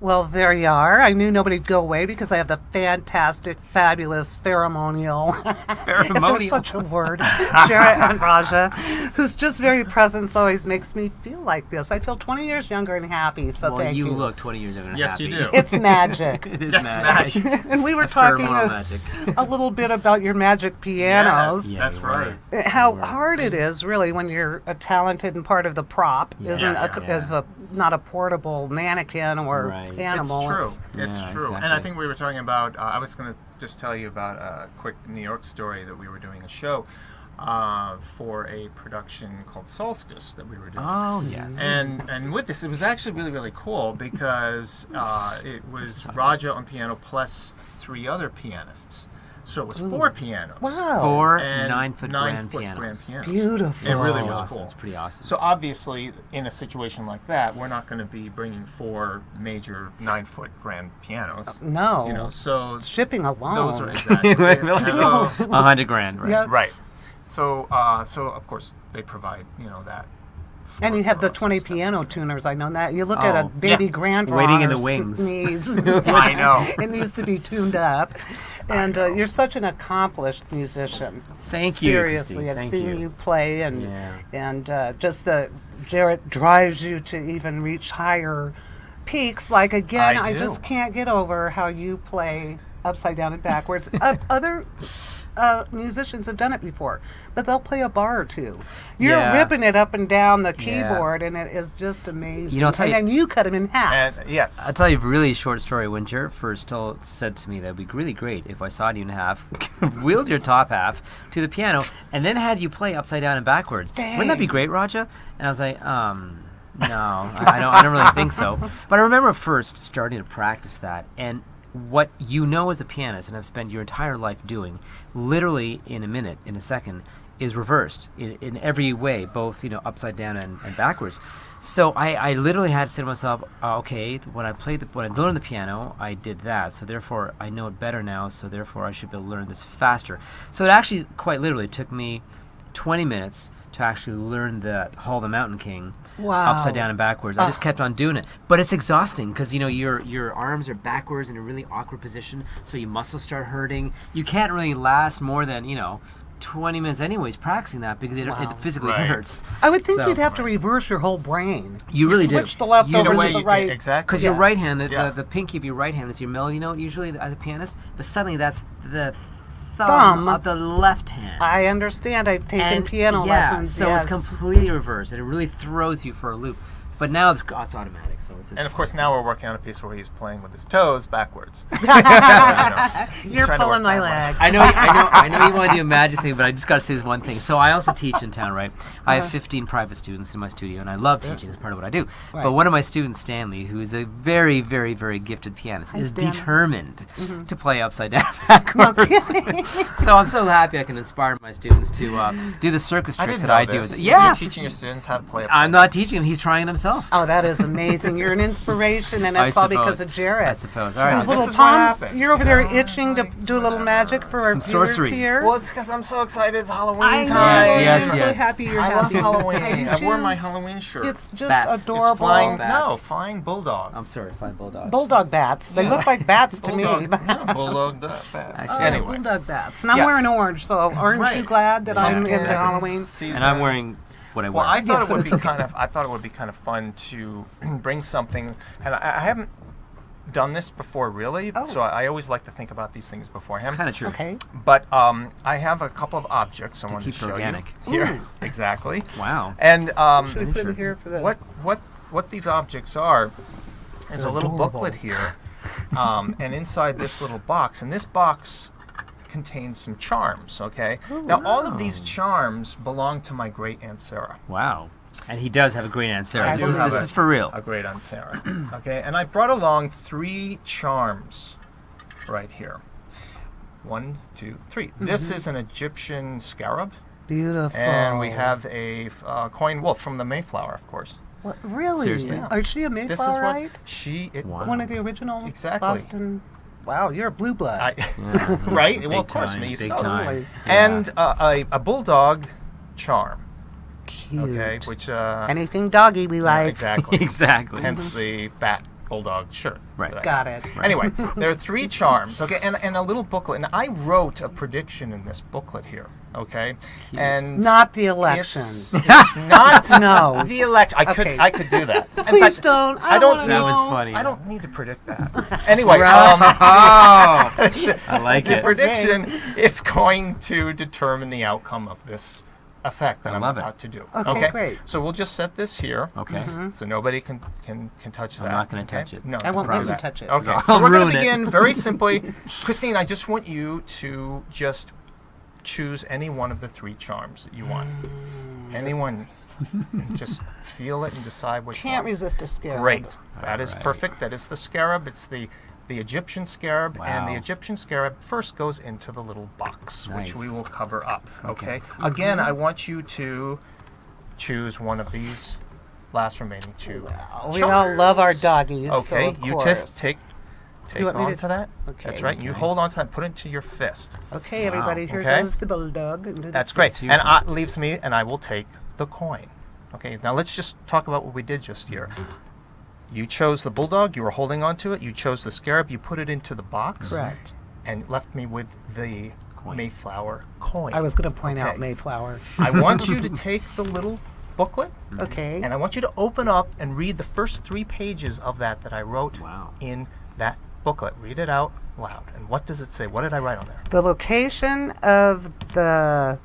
Well, there you are. I knew nobody'd go away because I have the fantastic, fabulous, ceremonial, if there's such a word, Jarrett and Raja, who's just very present, so always makes me feel like this. I feel 20 years younger and happy, so thank you. Well, you look 20 years younger and yes, happy. Yes, you do. It's magic. It is magic. And we were talking a little bit about your magic pianos. Yes, that's right. How hard it is, really, when you're a talented and part of the prop, as not a portable mannequin or animal. It's true. It's true. Exactly. And I think we were talking about, I was going to just tell you about a quick New York story that we were doing a show for a production called Solstice that we were doing. Oh, yes. And with this, it was actually really, really cool because it was Raja on piano plus 3 other pianists. So it was 4 pianos. Wow. 4 and 9-foot grand pianos. Beautiful. It really was cool. It's pretty awesome. So obviously, in a situation like that, we're not going to be bringing 4 major 9-foot grand pianos. No. You know, so shipping alone. Those are exactly. $100 grand, right? Yep. Right. So of course they provide that. And you have the 20 piano tuners. I know that. You look at a baby grand waiting in the wings. Knees. I know. It needs to be tuned up. And you're such an accomplished musician. Thank you. Seriously, I've seen you play, and just the Jarrett drives you to even reach higher peaks. Like again, I just can't get over how you play upside down and backwards. Other musicians have done it before, but they'll play a bar or two. You're ripping it up and down the keyboard, and it is just amazing. And then you cut them in half. And, yes. I'll tell you a really short story. When Jarrett first said to me that would be really great if I sawed you in half, wheeled your top half to the piano, and then had you play upside down and backwards. Dang. Wouldn't that be great, Raja? And I was like, no, I don't really think so. But I remember first starting to practice that, and what you know as a pianist and have spent your entire life doing, literally in a minute, in a second, is reversed in every way, both upside down and backwards. So I literally had to say to myself, okay, when I learned the piano, I did that. So therefore, I know it better now. So therefore, I should be able to learn this faster. So it actually quite literally took me 20 minutes to actually learn the Hall the Mountain King upside down and backwards. I just kept on doing it. But it's exhausting because, your arms are backwards in a really awkward position, so your muscles start hurting. You can't really last more than, 20 minutes anyways practicing that because it physically hurts. I would think you'd have to reverse your whole brain. You really do. Switch the left over to the right. Exactly. Because your right hand, the pinky of your right hand is your melody note usually as a pianist, but suddenly that's the thumb of the left hand. I understand. I've taken piano lessons. So it's completely reversed, and it really throws you for a loop. But now it's automatic. So and of course now we're working on a piece where he's playing with his toes backwards. You're pulling my leg. I know you want to do a magic thing, but I just got to say this one thing. So I also teach in town, right? I have 15 private students in my studio, and I love teaching. It's part of what I do. Right. But one of my students, Stanley, who is a very, very, very gifted pianist, is determined to play upside down backwards. So I'm so happy I can inspire my students to do the circus tricks that I do. You're teaching your students how to play upside down. I'm not teaching him. He's trying it himself. Oh, that is amazing. You're an inspiration, and it's all because of Jarrett. I suppose. All right. Those little palms, you're over there itching to do a little magic for our viewers here. Well, it's because I'm so excited. It's Halloween time. I'm so happy you're happy. I love Halloween. I wore my Halloween shirt. It's just adorable. It's flying bulldogs. I'm sorry, flying bulldogs. Bulldog bats. They look like bats to me. Bulldog bats. Anyway. Bulldog bats. And I'm wearing orange, so aren't you glad that I'm into Halloween? And I'm wearing what I wear. Well, I thought it would be kind of fun to bring something, and I haven't done this before really, so I always like to think about these things beforehand. It's kind of true. Okay. But I have a couple of objects I want to show organic. you here. Exactly. Wow. And should we put it here for the what these objects are is a little booklet here, and inside this little box, and this box contains some charms, okay? Now, all of these charms belong to my great Aunt Sarah. Wow. And he does have a great Aunt Sarah. This is for real. A great Aunt Sarah. Okay, and I brought along 3 charms right here. 1, 2, 3. This is an Egyptian scarab. Beautiful. And we have a coin wolf from the Mayflower, of course. What, really? Seriously? Yeah. Is she a Mayflower? This is what Wow. One of the original Boston. Wow, you're a blue blood. Right? Well, of course, me. Big time. And a bulldog charm. Cute. Okay, which anything doggy we like. Exactly. Exactly. Hence the bat bulldog shirt. Right. Got it. Anyway, there are 3 charms, okay, and a little booklet. And I wrote a prediction in this booklet here, okay? And not the election. It's not No. the election. I could do that. In Please fact, don't. I don't wanna need- That was know. funny. I don't need to predict that. Anyway, Oh, I like the it. prediction is going to determine the outcome of this effect that I'm love it. about to do. Okay, great. So we'll just set this here. Okay. So nobody can touch that. I'm not gonna okay? touch it. No, I won't don't let do you that. touch it. Okay. I'll So we're going ruin to it. begin very simply. Christine, I just want you to just choose any one of the 3 charms that you want. Anyone. And just feel it and decide which Can't one. resist a scarab. Great. That is Alright. perfect. That is the scarab. It's the Egyptian scarab, and the Wow. Egyptian scarab first goes into the little box, which we Nice. will cover up. Okay. Again, I want you to choose one of these last remaining 2. We all love our doggies. so Okay. of You course. just take You want me on to- to that. Okay. That's right. You hold on to that. Put it into your fist. Okay, everybody, here Okay. goes the bulldog. Into the That's great. fist. And it leaves me, and I will take the coin. Okay. Now let's just talk about what we did just here. You chose the bulldog. You were holding on to it. You chose the scarab. You put it into the box. Correct. And left me with the Coin. Mayflower coin. I was going to point out Okay. Mayflower. I want you to take the little booklet, Okay. and I want you to open up and read the first 3 pages of that I wrote Wow. in that booklet. Read it out loud. And what does it say? What did I write on there? The location of the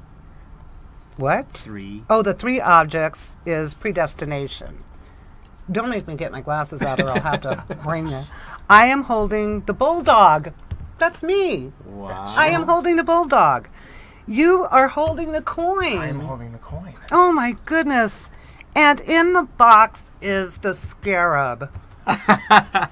what? 3. Oh, the 3 objects is predestination. Don't make me get my glasses out, or I'll have to bring it. I am holding the bulldog. That's me. Wow. I am holding the bulldog. You are holding the coin. I am holding the coin. Oh my goodness. And in the box is the scarab.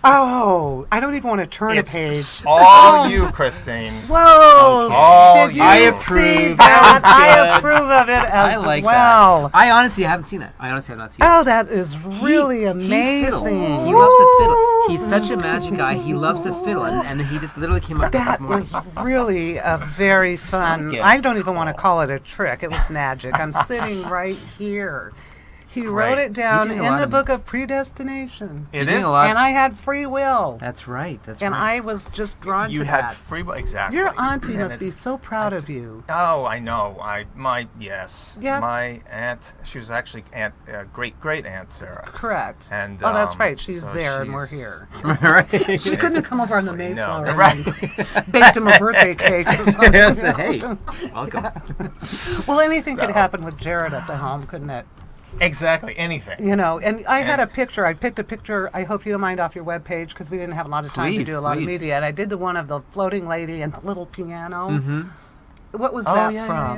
Oh, I don't even want to turn It's a page. all you, Christine. Whoa! Okay. All Did you you. I see approve. that? That was I good. approve of it I as like well. that. I honestly haven't seen it. I honestly have not seen it. Oh, that is really He amazing. fiddles. He loves to fiddle. He's such a magic guy. He loves to fiddle, and he just literally came up with That this morning. was really a very fun. Like it. I don't even want to call it a trick. It was magic. I'm sitting right here. He wrote Great. it down doing a in lot the of- book of predestination. It doing is. a lot. And I had free will. That's right. That's And right. I was just drawn You to had that. free will. Exactly. Your auntie And must be it's- so proud I of just- you. Oh, I know. Yes. Yeah. My aunt, she was actually great aunt Sarah. Correct. And Oh, that's right. She's so there and we're she's- here. right. She couldn't have come over on the Mayflower and right. baked him a birthday cake or something. Yes, hey, welcome. Well, anything could So- happen with Jarrett at the home, couldn't it? Exactly. Anything. You know, and I had a picture. I picked a picture. I hope you don't mind off your webpage because we didn't have a lot of time Please, to do a lot of please. media. And I did the one of the floating lady and the little piano. Mm-hmm. What was Oh that yeah, from?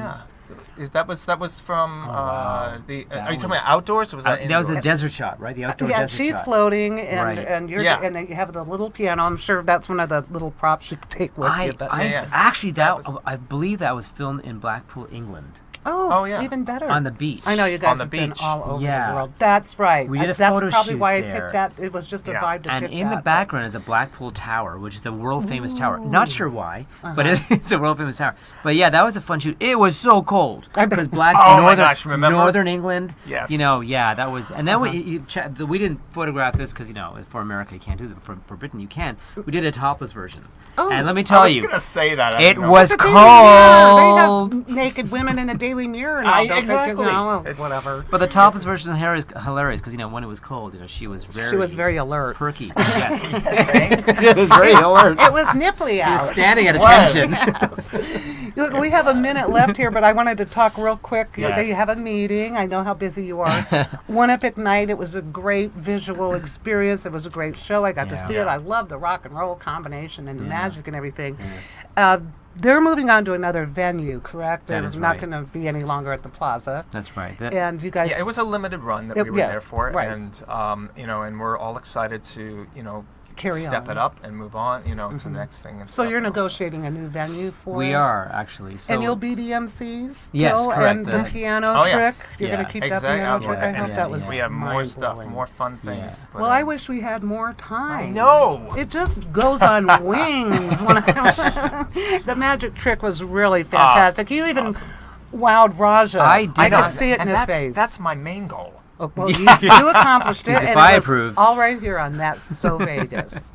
yeah. That was from wow. the. That Are you talking was- about outdoors? Or was that That was a indoors? desert shot, right? The outdoor Yeah, desert she's shot. floating, and Right. and you're Yeah. and then you have the little piano. I'm sure that's one of the little props you could take with you. But Yeah. Actually, That was- I believe that was filmed in Blackpool, England, oh, yeah. even better. on the beach. I know you guys On the have been beach. all over Yeah. the world. That's right. We did a that's photo probably shoot why I there. picked that. It was just a Yeah. vibe to And pick in the that. background is a Blackpool Tower, which is a world famous tower. Not sure why, but it's a world famous tower. But yeah, that was a fun shoot. It was so cold I bet. because Black Oh my northern, gosh, remember? northern England. Yes. You know, yeah, that was. And then we didn't photograph this because for America you can't do them. For Britain you can. We did a topless version. Oh. And let me I tell was you, gonna say that. I it didn't know. was The Daily Mirror, they cold. have naked women in the Daily Mirror now. I- don't they? exactly. No, It's- whatever. But the topless version is hilarious because when it was cold, she was very She was very alert. perky. Yes, Thank- she was very alert. It was nipply She was out. standing at was. attention. Look, we have a minute left here, but I wanted to talk real quick. Yes. You have a meeting. I know how busy you are. One Epic Night. It was a great visual experience. It was a great show. I got to Yeah. see it. I love the rock and roll combination and the Yeah. magic and everything. They're moving on to another venue, correct? That They're is not right. going to be any longer at the plaza. That's right. And you guys, Yeah, it was a limited run that we were yes, there for, right. and and we're all excited to Carry step on. it up and move on, to the next thing. And so stuff, you're and also- negotiating a new venue for We it? are actually. So And you'll be the MCs still? Yes, correct. And the The- piano Oh, yeah. trick? You're Yeah. going to keep that Exactly. piano Yeah. trick? I hope Yeah, that was We have more stuff, mind-blowing. more fun things. to put Well, I in. wish we had more time. I know. It just goes on wings. When the magic trick was really fantastic. You even awesome. wowed Raja. I did I not- could see it in and his that's, face. That's my main goal. Well, you accomplished it, If and I it was approve. all right here on That's So Vegas.